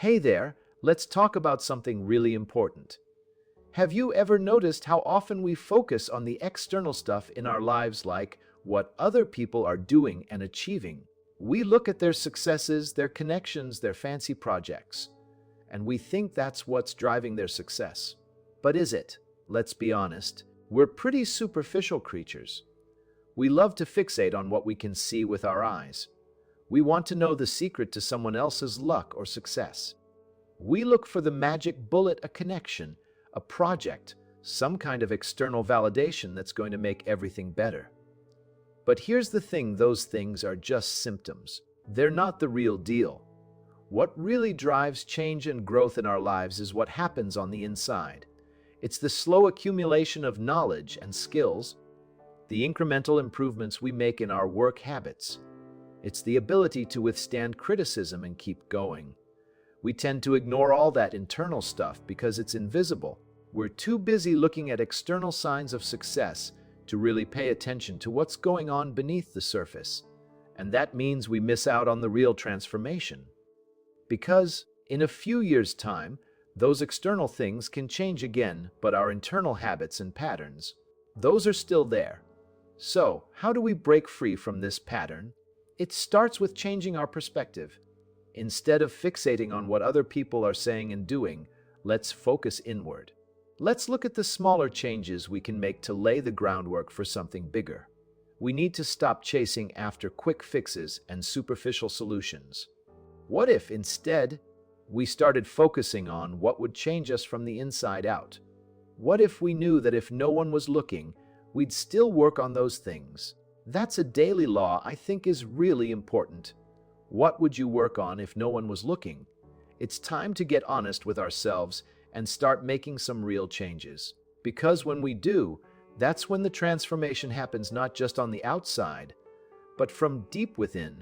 Hey there, let's talk about something really important. Have you ever noticed how often we focus on the external stuff in our lives, like what other people are doing and achieving? We look at their successes, their connections, their fancy projects, and we think that's what's driving their success. But is it? Let's be honest, we're pretty superficial creatures. We love to fixate on what we can see with our eyes. We want to know the secret to someone else's luck or success. We look for the magic bullet, a connection, a project, some kind of external validation that's going to make everything better. But here's the thing, those things are just symptoms. They're not the real deal. What really drives change and growth in our lives is what happens on the inside. It's the slow accumulation of knowledge and skills, the incremental improvements we make in our work habits. It's the ability to withstand criticism and keep going. We tend to ignore all that internal stuff because it's invisible. We're too busy looking at external signs of success to really pay attention to what's going on beneath the surface. And that means we miss out on the real transformation. Because in a few years' time, those external things can change again, but our internal habits and patterns, those are still there. So, how do we break free from this pattern? It starts with changing our perspective. Instead of fixating on what other people are saying and doing, let's focus inward. Let's look at the smaller changes we can make to lay the groundwork for something bigger. We need to stop chasing after quick fixes and superficial solutions. What if, instead, we started focusing on what would change us from the inside out? What if we knew that if no one was looking, we'd still work on those things? That's a daily law I think is really important. What would you work on if no one was looking? It's time to get honest with ourselves and start making some real changes. Because when we do, that's when the transformation happens, not just on the outside, but from deep within.